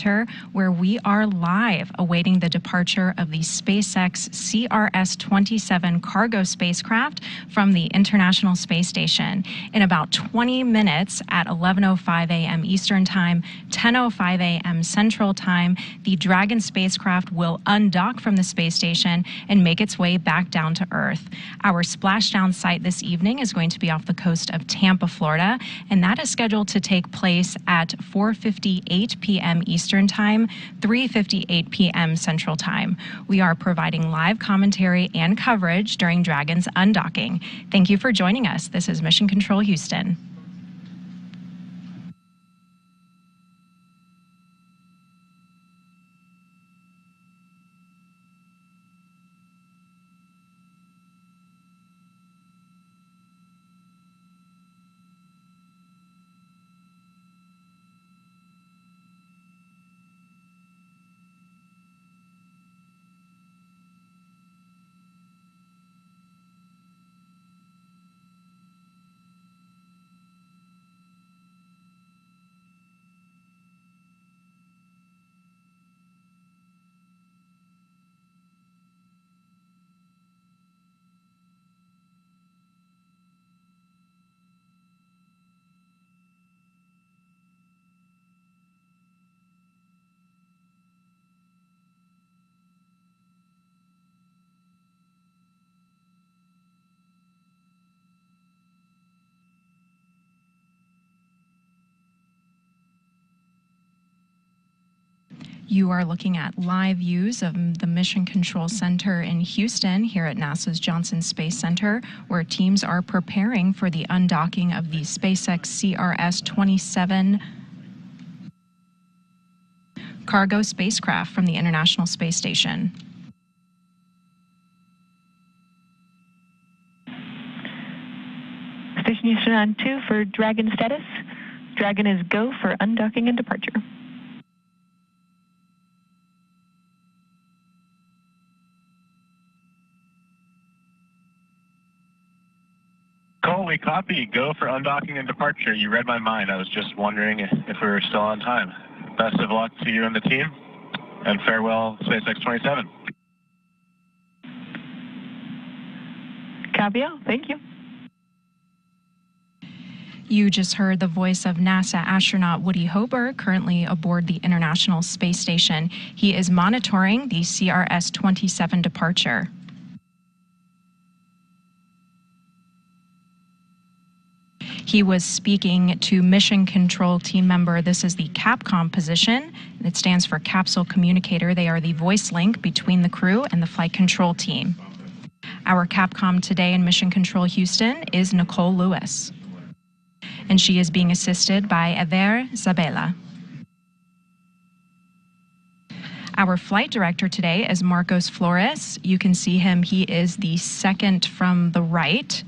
Center, where we are live awaiting the departure of the SpaceX CRS-27 cargo spacecraft from the International Space Station. In about 20 minutes at 11:05 a.m. Eastern Time, 10:05 a.m. Central Time, the Dragon spacecraft will undock from the space station and make its way back down to Earth. Our splashdown site this evening is going to be off the coast of Tampa, Florida, and that is scheduled to take place at 4:58 p.m. Eastern Time, 3:58 p.m. Central Time. We are providing live commentary and coverage during Dragon's undocking. Thank you for joining us. This is Mission Control Houston. You are looking at live views of the Mission Control Center in Houston here at NASA's Johnson Space Center, where teams are preparing for the undocking of the SpaceX CRS-27 cargo spacecraft from the International Space Station. Station Houston on 2 for Dragon status. Dragon is go for undocking and departure. Cole, we copy. Go for undocking and departure. You read my mind. I was just wondering if we were still on time. Best of luck to you and the team, and farewell, SpaceX 27. Copy all. Thank you. You just heard the voice of NASA astronaut Woody Hober, currently aboard the International Space Station. He is monitoring the CRS-27 departure. He was speaking to Mission Control team member. This is the CAPCOM position. It stands for Capsule Communicator. They are the voice link between the crew and the flight control team. Our CAPCOM today in Mission Control Houston is Nicole Lewis, and she is being assisted by Aver Zabela. Our flight director today is Marcos Flores. You can see him. He is the second from the right.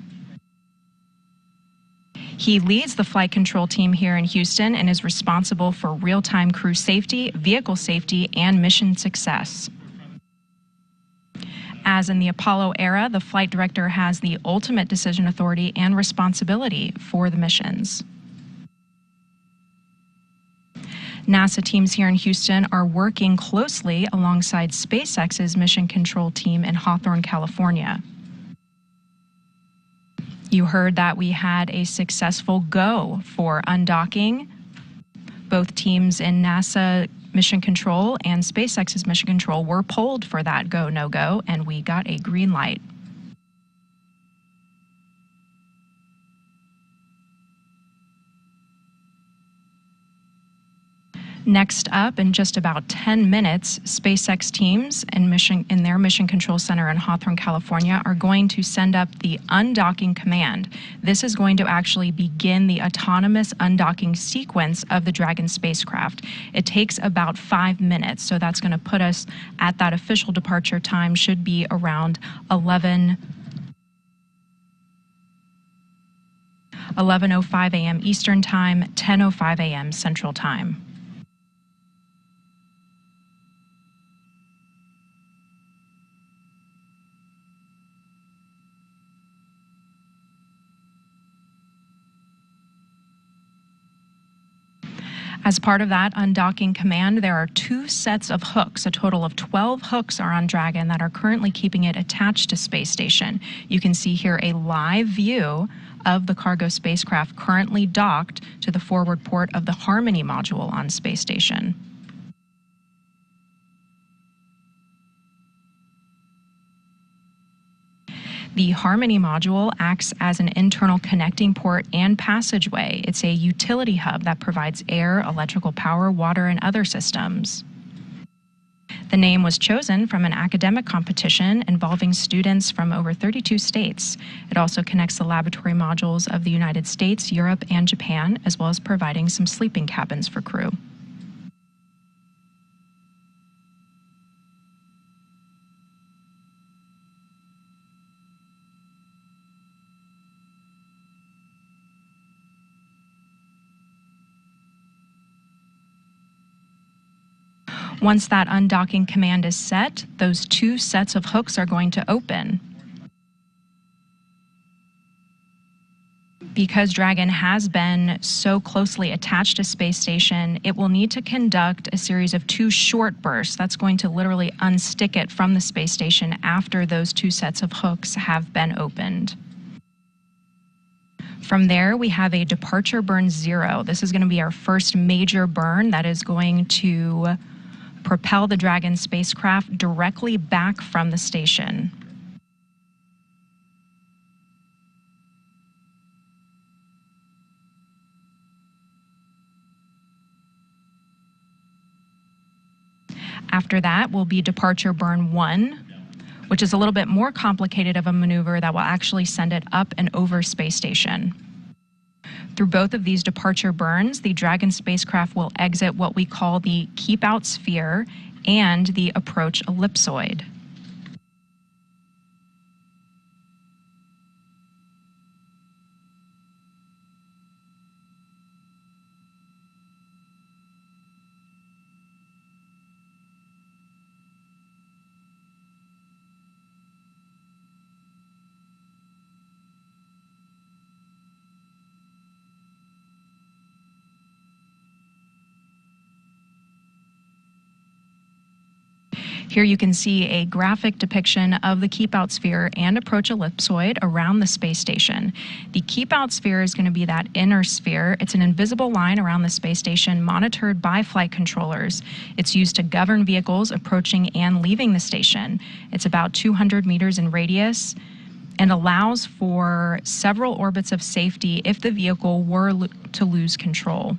He leads the flight control team here in Houston and is responsible for real-time crew safety, vehicle safety, and mission success. As in the Apollo era, the flight director has the ultimate decision authority and responsibility for the missions. NASA teams here in Houston are working closely alongside SpaceX's mission control team in Hawthorne, California. You heard that we had a successful go for undocking. Both teams in NASA Mission Control and SpaceX's Mission Control were polled for that go, no-go, and we got a green light. Next up, in just about 10 minutes, SpaceX teams in their Mission Control Center in Hawthorne, California, are going to send up the undocking command. This is going to actually begin the autonomous undocking sequence of the Dragon spacecraft. It takes about 5 minutes, so that's going to put us at that official departure time, should be around 11:05 a.m. Eastern Time, 10:05 a.m. Central Time. As part of that undocking command, there are 2 sets of hooks. A total of 12 hooks are on Dragon that are currently keeping it attached to space station. You can see here a live view of the cargo spacecraft currently docked to the forward port of the Harmony module on space station. The Harmony module acts as an internal connecting port and passageway. It's a utility hub that provides air, electrical power, water, and other systems. The name was chosen from an academic competition involving students from over 32 states. It also connects the laboratory modules of the United States, Europe, and Japan, as well as providing some sleeping cabins for crew. Once that undocking command is set, those 2 sets of hooks are going to open. Because Dragon has been so closely attached to space station, it will need to conduct a series of 2 short bursts. That's going to literally unstick it from the space station after those 2 sets of hooks have been opened. From there, we have a departure burn 0. This is going to be our first major burn that is going to propel the Dragon spacecraft directly back from the station. After that will be departure burn 1, which is a little bit more complicated of a maneuver that will actually send it up and over space station. Through both of these departure burns, the Dragon spacecraft will exit what we call the keep-out sphere and the approach ellipsoid. Here you can see a graphic depiction of the keep-out sphere and approach ellipsoid around the space station. The keep-out sphere is going to be that inner sphere. It's an invisible line around the space station monitored by flight controllers. It's used to govern vehicles approaching and leaving the station. It's about 200 meters in radius and allows for several orbits of safety if the vehicle were to lose control.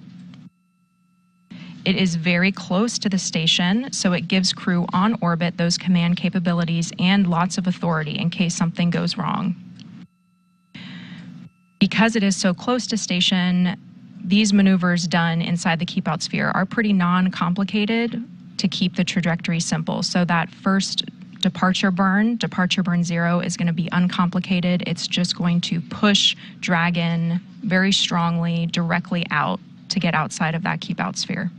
It is very close to the station, so it gives crew on orbit those command capabilities and lots of authority in case something goes wrong. Because it is so close to station, these maneuvers done inside the keep-out sphere are pretty non-complicated to keep the trajectory simple. So that first departure burn 0, is going to be uncomplicated. It's just going to push Dragon very strongly directly out to get outside of that keep-out sphere.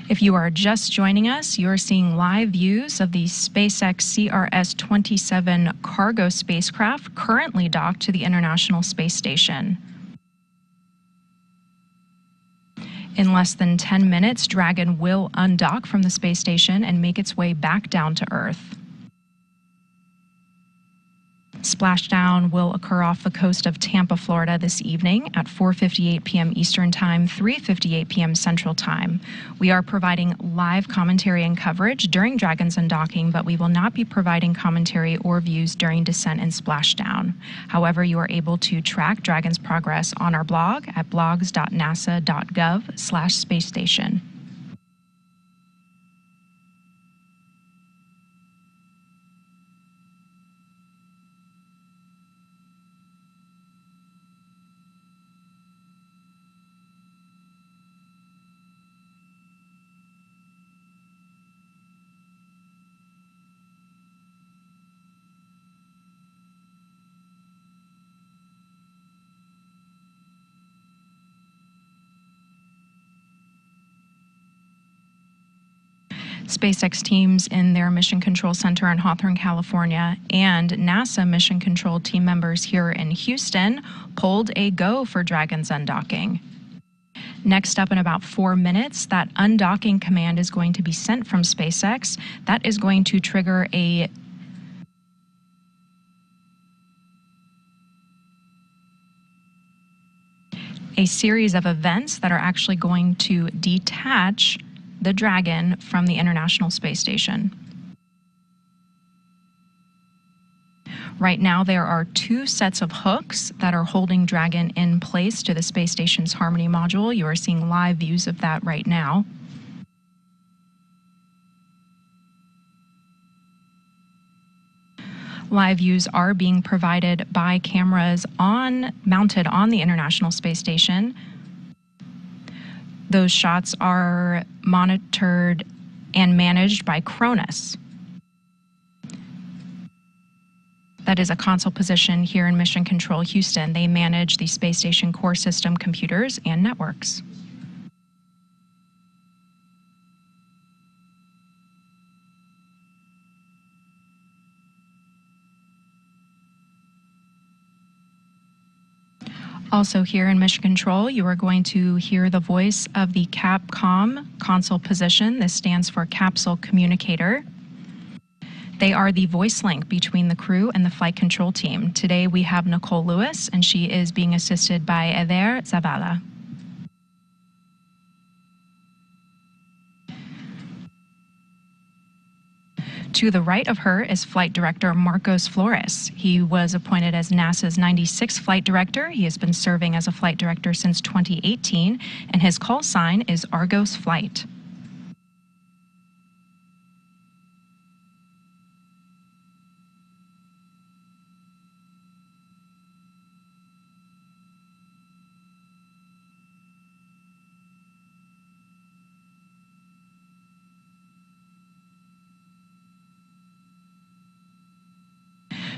If you are just joining us, you are seeing live views of the SpaceX CRS-27 cargo spacecraft currently docked to the International Space Station. In less than 10 minutes, Dragon will undock from the space station and make its way back down to Earth. Splashdown will occur off the coast of Tampa, Florida this evening at 4:58 p.m. Eastern Time, 3:58 p.m. Central Time. We are providing live commentary and coverage during Dragon's undocking, but we will not be providing commentary or views during descent and splashdown. However, you are able to track Dragon's progress on our blog at blogs.nasa.gov/space station. SpaceX teams in their Mission Control Center in Hawthorne, California, and NASA Mission Control team members here in Houston pulled a go for Dragon's undocking. Next up, in about 4 minutes, that undocking command is going to be sent from SpaceX. That is going to trigger a series of events that are actually going to detach the Dragon from the International Space Station. Right now, there are 2 sets of hooks that are holding Dragon in place to the space station's Harmony module. You are seeing live views of that right now. Live views are being provided by cameras mounted on the International Space Station. Those shots are monitored and managed by Cronus. That is a console position here in Mission Control Houston. They manage the space station core system computers and networks. Also here in Mission Control, you are going to hear the voice of the Capcom console position. This stands for Capsule Communicator. They are the voice link between the crew and the flight control team. Today we have Nicole Lewis, and she is being assisted by Eder Zavala. To the right of her is Flight Director Marcos Flores. He was appointed as NASA's 96th Flight Director. He has been serving as a Flight Director since 2018, and his call sign is Argos Flight.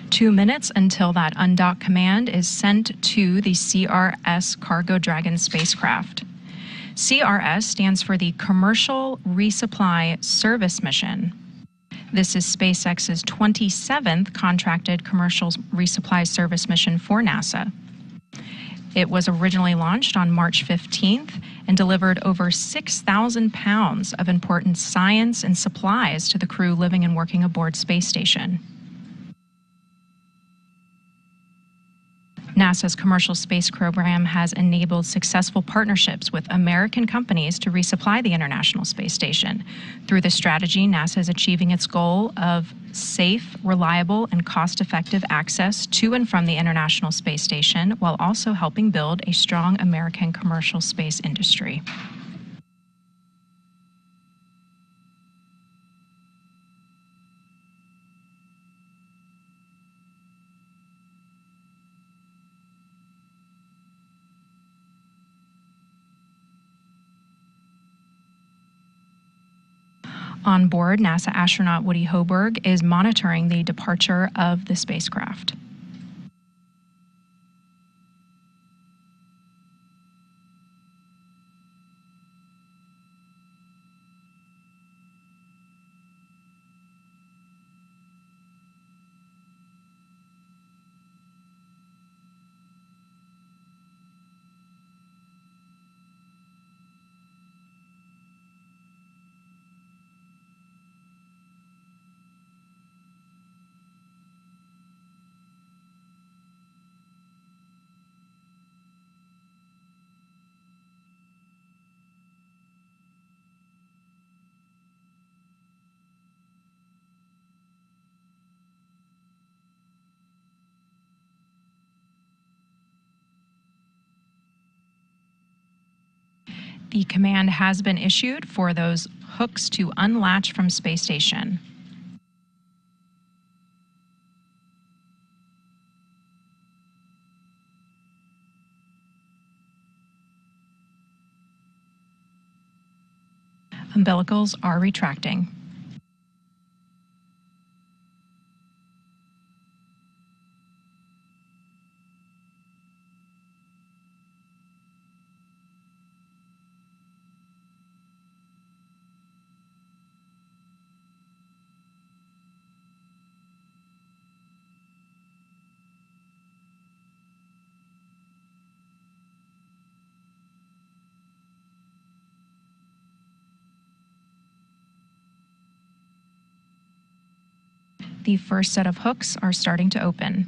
Two minutes until that undock command is sent to the CRS Cargo Dragon spacecraft. CRS stands for the Commercial Resupply Service Mission. This is SpaceX's 27th contracted commercial resupply service mission for NASA. It was originally launched on March 15th and delivered over 6,000 pounds of important science and supplies to the crew living and working aboard Space Station. NASA's commercial space program has enabled successful partnerships with American companies to resupply the International Space Station. Through this strategy, NASA is achieving its goal of safe, reliable, and cost-effective access to and from the International Space Station, while also helping build a strong American commercial space industry. On board, NASA astronaut Woody Hoburg is monitoring the departure of the spacecraft. The command has been issued for those hooks to unlatch from Space Station. Umbilicals are retracting. The first set of hooks are starting to open.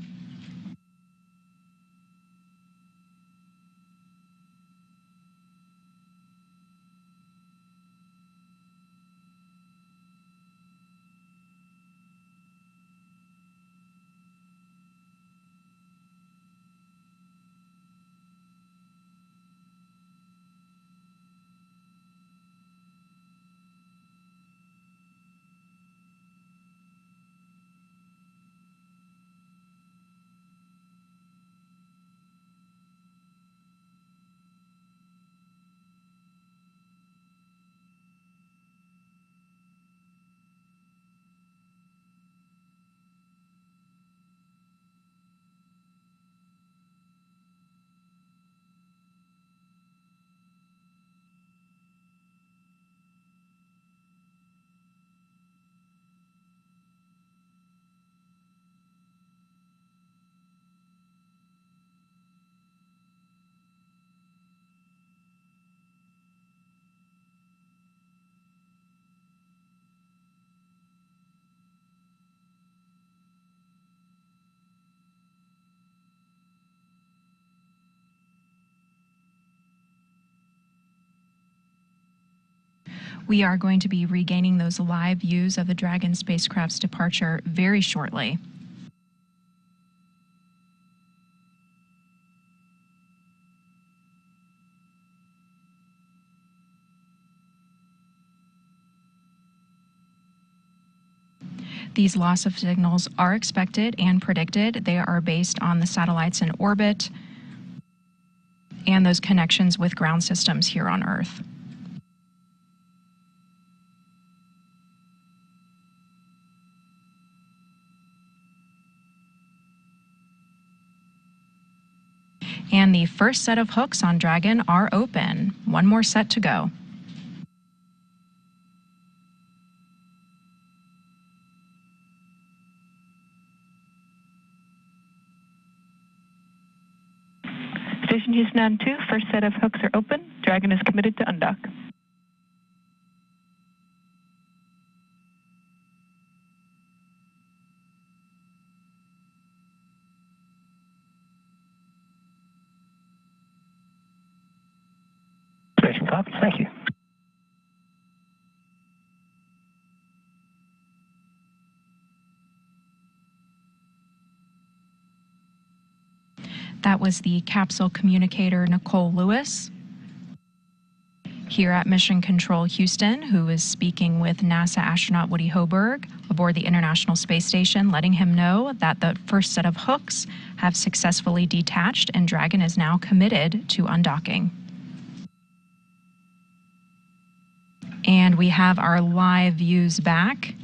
We are going to be regaining those live views of the Dragon spacecraft's departure very shortly. These loss of signals are expected and predicted. They are based on the satellites in orbit and those connections with ground systems here on Earth. And the first set of hooks on Dragon are open. One more set to go. Station Houston on 2, first set of hooks are open. Dragon is committed to undock. Station copy, thank you. That was the capsule communicator Nicole Lewis here at Mission Control Houston, who is speaking with NASA astronaut Woody Hoburg aboard the International Space Station, letting him know that the first set of hooks have successfully detached and Dragon is now committed to undocking. And we have our live views back.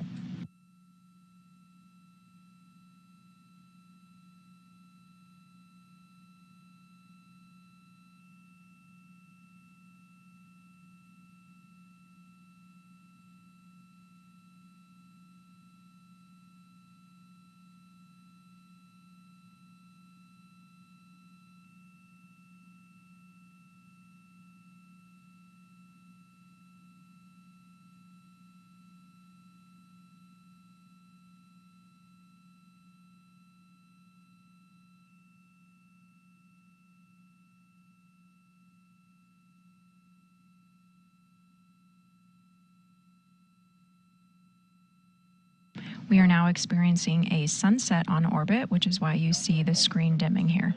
We are now experiencing a sunset on orbit, which is why you see the screen dimming here.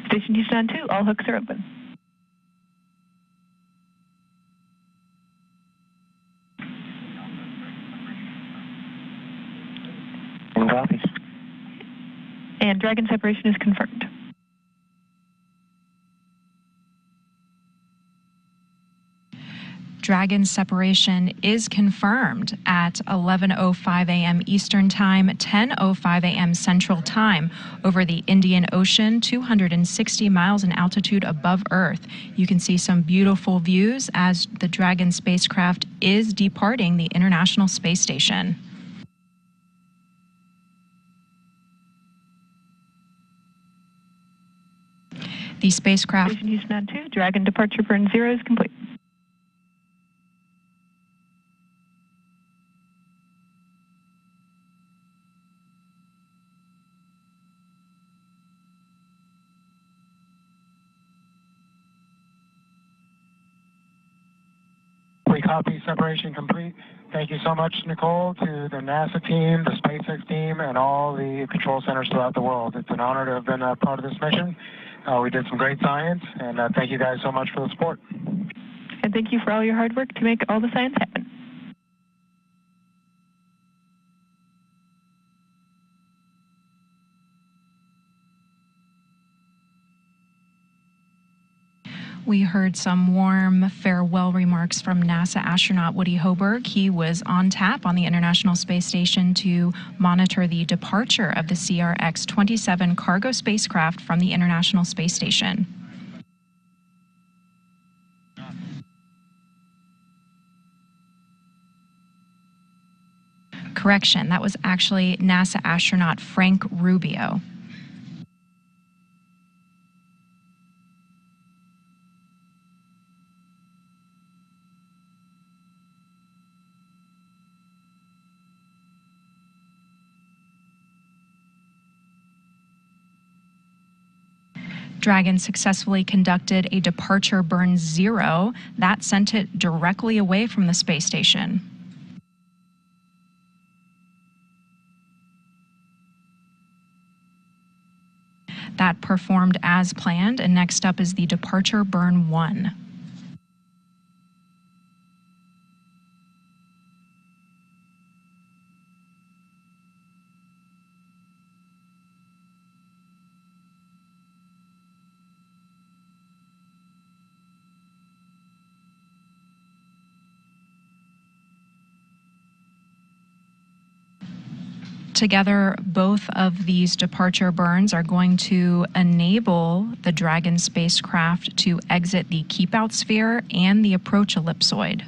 Station Houston on 2, all hooks are open. And copies. And Dragon separation is confirmed. Dragon separation is confirmed at 11:05 a.m. Eastern Time, 10:05 a.m. Central Time over the Indian Ocean, 260 miles in altitude above Earth. You can see some beautiful views as the Dragon spacecraft is departing the International Space Station. The spacecraft... Station Houston on 2, Dragon departure burn 0 is complete. copy, separation complete. Thank you so much, Nicole, to the NASA team, the SpaceX team, and all the control centers throughout the world. It's an honor to have been a part of this mission. We did some great science, and thank you guys so much for the support. And thank you for all your hard work to make all the science happen. We heard some warm farewell remarks from NASA astronaut Woody Hoberg. He was on tap on the International Space Station to monitor the departure of the CRX-27 cargo spacecraft from the International Space Station. Correction, that was actually NASA astronaut Frank Rubio. Dragon successfully conducted a departure burn 0 that sent it directly away from the space station. That performed as planned, and next up is the departure burn 1. Together, both of these departure burns are going to enable the Dragon spacecraft to exit the keep-out sphere and the approach ellipsoid.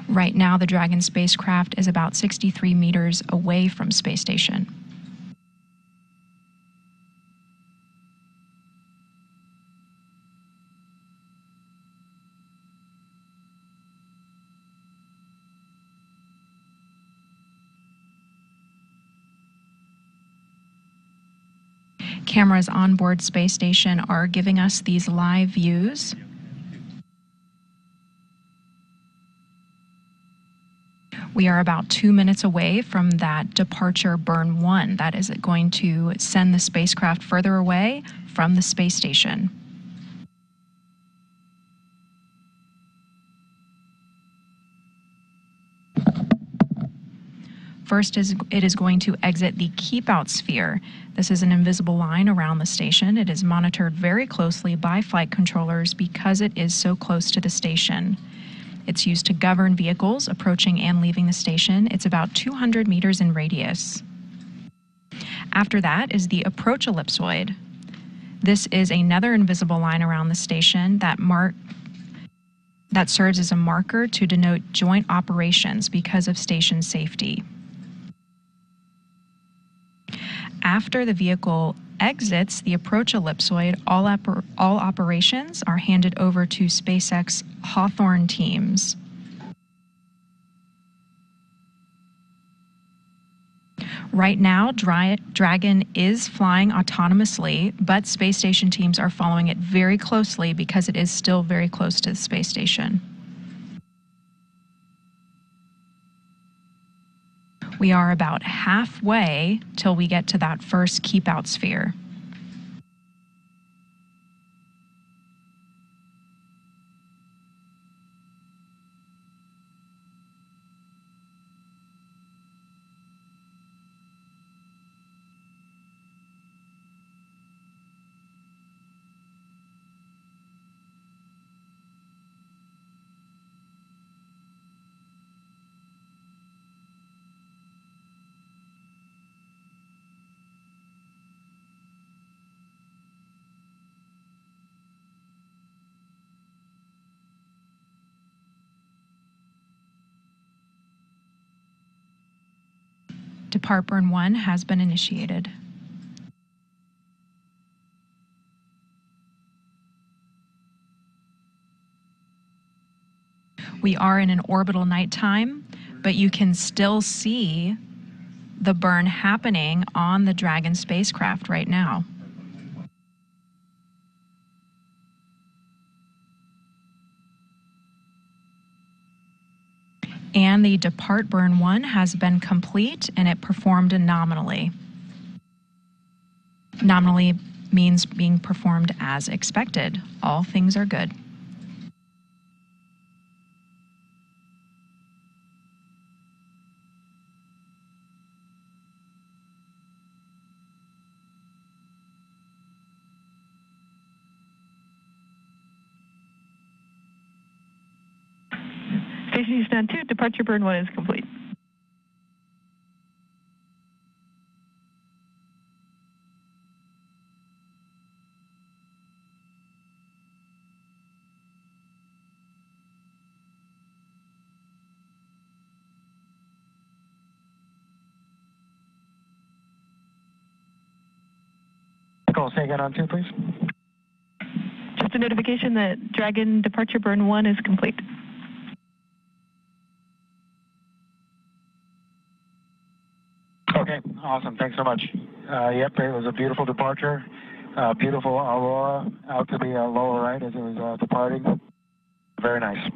Right now, the Dragon spacecraft is about 63 meters away from space station. Cameras on board space station are giving us these live views. We are about 2 minutes away from that departure burn 1. That is going to send the spacecraft further away from the space station. First, it is going to exit the keep-out sphere. This is an invisible line around the station. It is monitored very closely by flight controllers because it is so close to the station. It's used to govern vehicles approaching and leaving the station. It's about 200 meters in radius. After that is the approach ellipsoid. This is another invisible line around the station that serves as a marker to denote joint operations because of station safety. After the vehicle exits the approach ellipsoid, all operations are handed over to SpaceX Hawthorne teams. Right now, Dragon is flying autonomously, but space station teams are following it very closely because it is still very close to the space station. We are about halfway till we get to that first keep-out sphere. Depart burn 1 has been initiated. We are in an orbital nighttime, but you can still see the burn happening on the Dragon spacecraft right now. And the depart burn 1 has been complete and it performed nominally. Nominally means being performed as expected. All things are good. Station Houston 2, departure burn 1 is complete. Nicole, say again on 2, please. Just a notification that Dragon departure burn 1 is complete. Okay, awesome. Thanks so much. Yep, it was a beautiful departure. Beautiful aurora out to the lower right as it was departing. Very nice.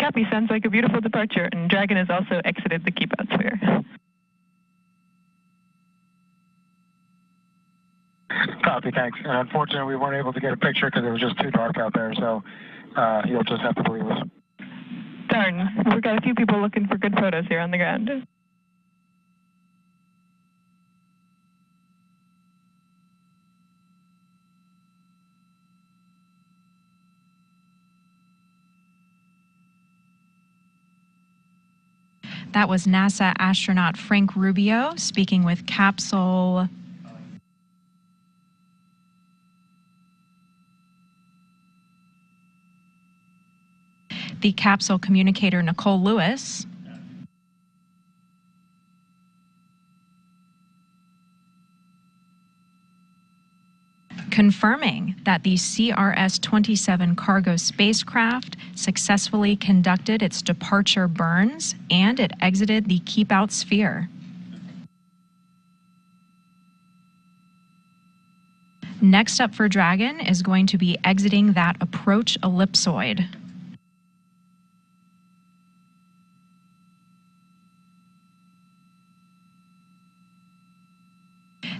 Copy, sounds like a beautiful departure, and Dragon has also exited the keep out sphere. Copy, thanks. And unfortunately, we weren't able to get a picture because it was just too dark out there, so you'll just have to believe us. Darn, we've got a few people looking for good photos here on the ground. That was NASA astronaut Frank Rubio speaking with capsule the capsule communicator Nicole Lewis. Confirming that the CRS-27 cargo spacecraft successfully conducted its departure burns and it exited the keep out sphere. Next up for Dragon is going to be exiting that approach ellipsoid.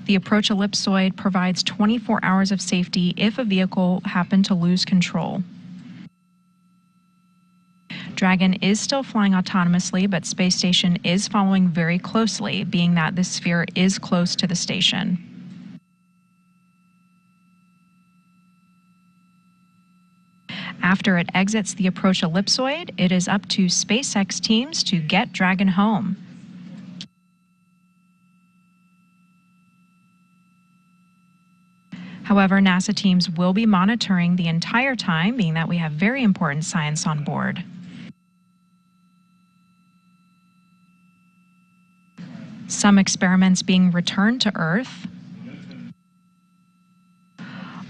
The approach ellipsoid provides 24 hours of safety if a vehicle happened to lose control. Dragon is still flying autonomously, but Space Station is following very closely, being that the sphere is close to the station. After it exits the approach ellipsoid, it is up to SpaceX teams to get Dragon home. However, NASA teams will be monitoring the entire time, being that we have very important science on board. Some experiments being returned to Earth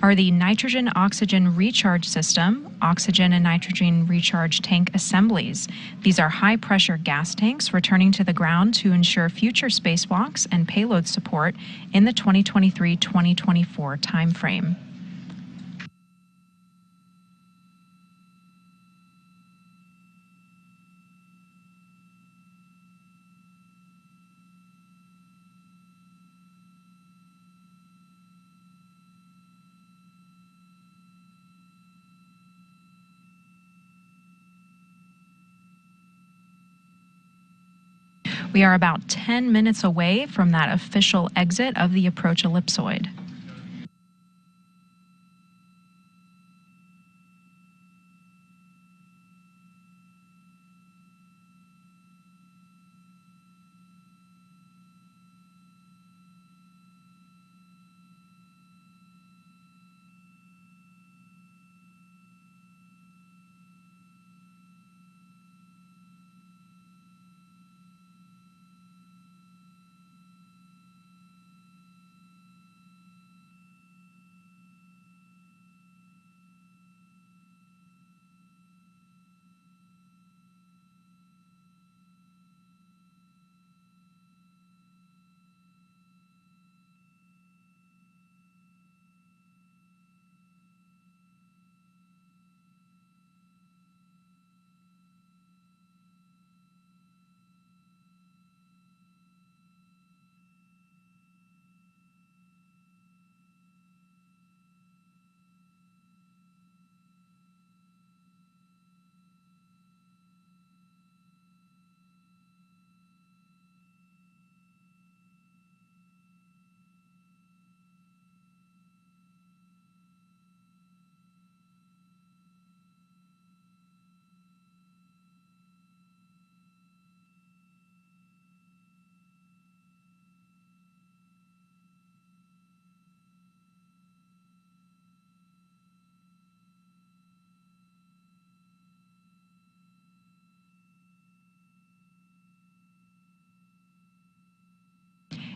are the nitrogen-oxygen recharge system, oxygen and nitrogen recharge tank assemblies. These are high-pressure gas tanks returning to the ground to ensure future spacewalks and payload support in the 2023-2024 timeframe. We are about 10 minutes away from that official exit of the approach ellipsoid.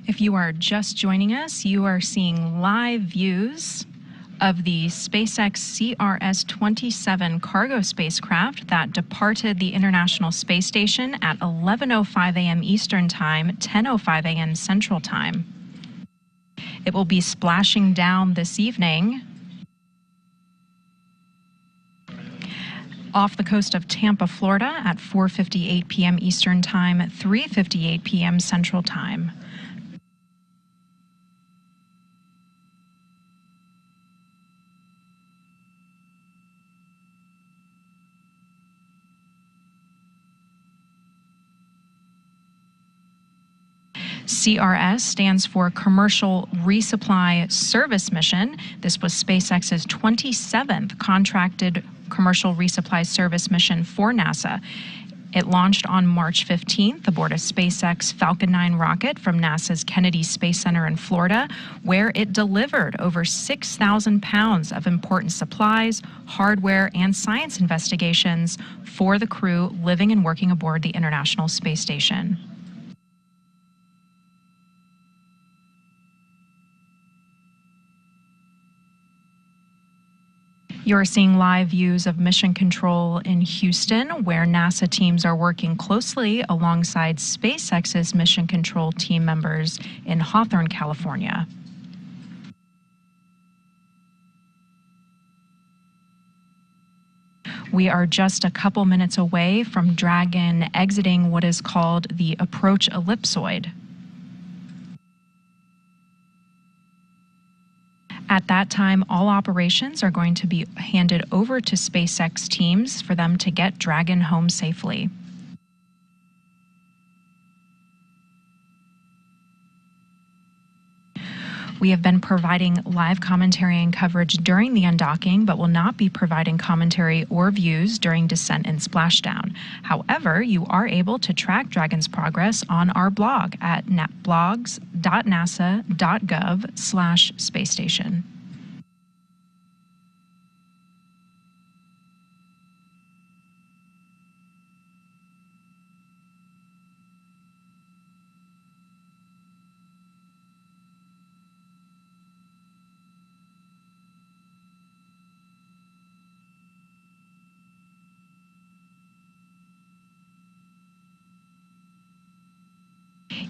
If you are just joining us, you are seeing live views of the SpaceX CRS-27 cargo spacecraft that departed the International Space Station at 11:05 a.m. Eastern Time, 10:05 a.m. Central Time. It will be splashing down this evening off the coast of Tampa, Florida at 4:58 p.m. Eastern Time, 3:58 p.m. Central Time. CRS stands for Commercial Resupply Service Mission. This was SpaceX's 27th contracted commercial resupply service mission for NASA. It launched on March 15th aboard a SpaceX Falcon 9 rocket from NASA's Kennedy Space Center in Florida, where it delivered over 6,000 pounds of important supplies, hardware, and science investigations for the crew living and working aboard the International Space Station. You're seeing live views of Mission Control in Houston, where NASA teams are working closely alongside SpaceX's Mission Control team members in Hawthorne, California. We are just a couple minutes away from Dragon exiting what is called the approach ellipsoid. At that time, all operations are going to be handed over to SpaceX teams for them to get Dragon home safely. We have been providing live commentary and coverage during the undocking, but will not be providing commentary or views during descent and splashdown. However, you are able to track Dragon's progress on our blog at blogs.nasa.gov/spacestation.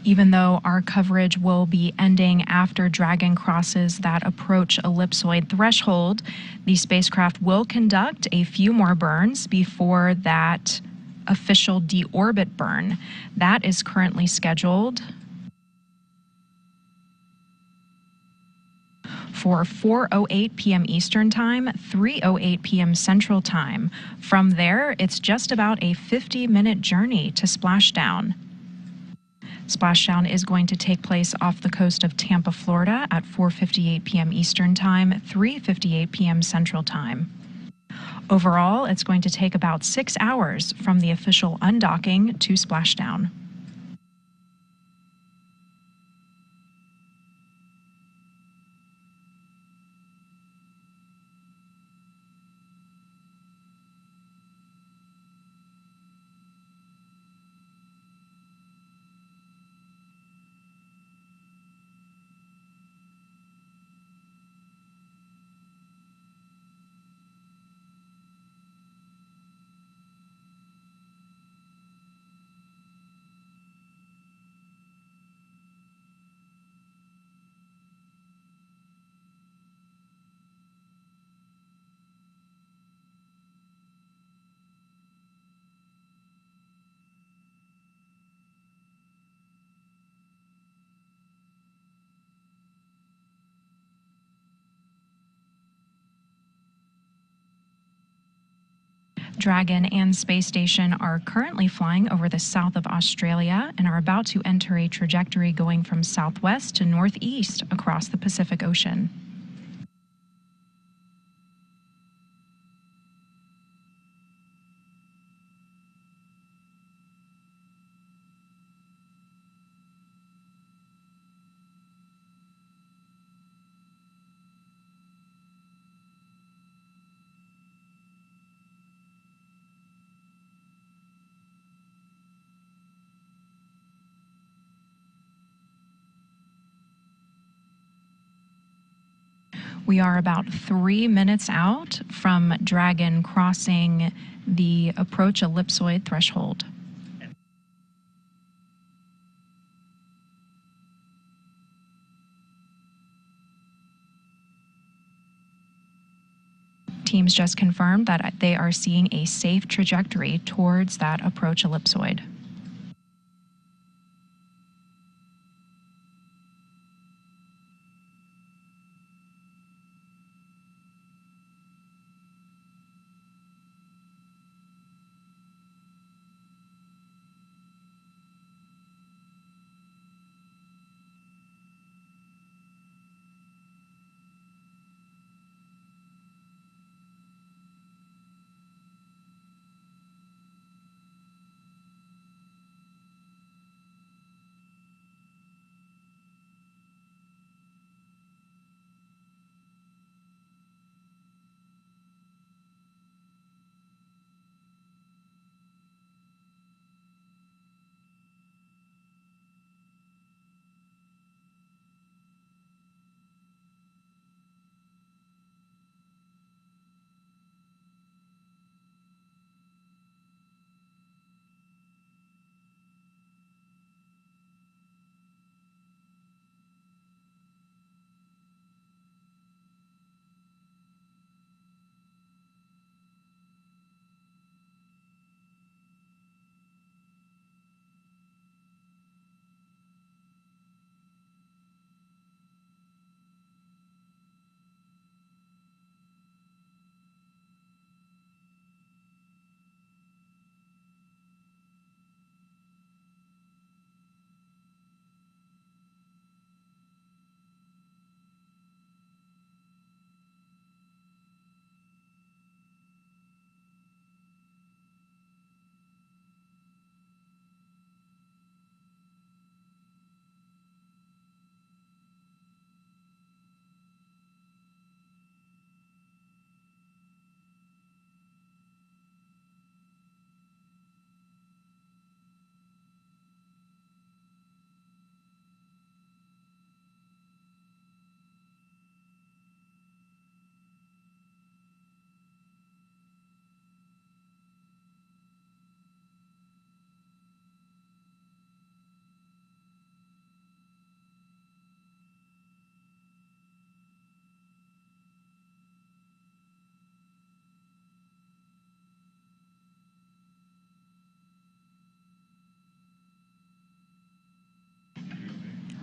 Even though our coverage will be ending after Dragon crosses that approach ellipsoid threshold, the spacecraft will conduct a few more burns before that official deorbit burn. That is currently scheduled for 4:08 p.m. Eastern Time, 3:08 p.m. Central Time. From there, it's just about a 50-minute journey to splashdown. Splashdown is going to take place off the coast of Tampa, Florida at 4:58 p.m. Eastern Time, 3:58 p.m. Central Time. Overall, it's going to take about 6 hours from the official undocking to splashdown. Dragon and Space Station are currently flying over the south of Australia and are about to enter a trajectory going from southwest to northeast across the Pacific Ocean. We are about 3 minutes out from Dragon crossing the approach ellipsoid threshold. Teams just confirmed that they are seeing a safe trajectory towards that approach ellipsoid.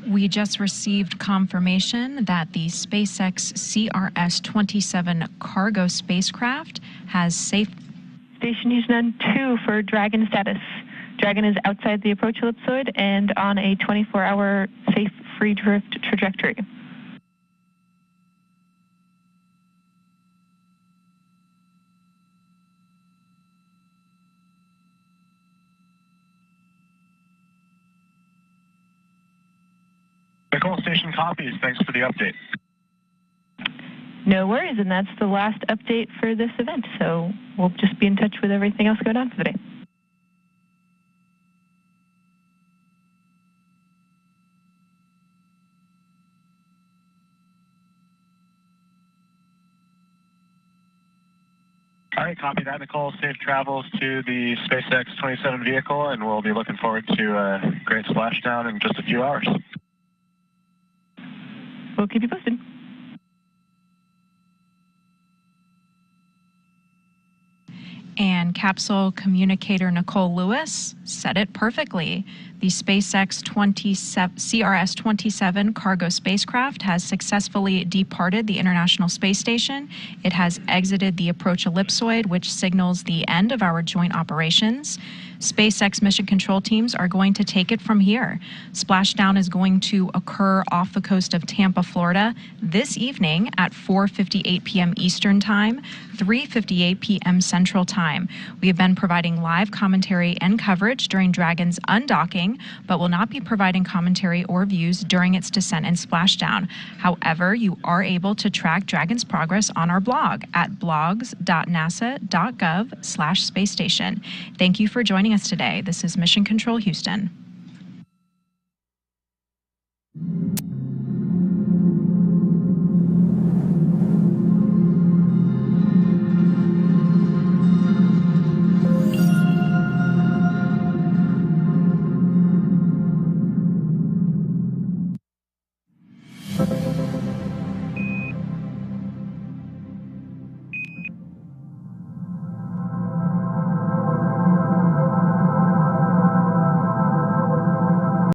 We just received confirmation that the SpaceX CRS-27 cargo spacecraft has safe... Station Houston 2 for Dragon status. Dragon is outside the approach ellipsoid and on a 24-hour safe free drift trajectory. Nicole, station copies. Thanks for the update. No worries, and that's the last update for this event, so we'll just be in touch with everything else going on for the day. All right, copy that, Nicole. Safe travels to the SpaceX 27 vehicle, and we'll be looking forward to a great splashdown in just a few hours. We'll keep you posted. And capsule communicator Nicole Lewis said it perfectly. The SpaceX CRS-27 cargo spacecraft has successfully departed the International Space Station. It has exited the approach ellipsoid, which signals the end of our joint operations. SpaceX mission control teams are going to take it from here. Splashdown is going to occur off the coast of Tampa, Florida this evening at 4:58 p.m. Eastern Time, 3:58 p.m. Central Time. We have been providing live commentary and coverage during Dragon's undocking, but will not be providing commentary or views during its descent and splashdown. However, you are able to track Dragon's progress on our blog at blogs.nasa.gov/space station. Thank you for joining us today. This is Mission Control Houston.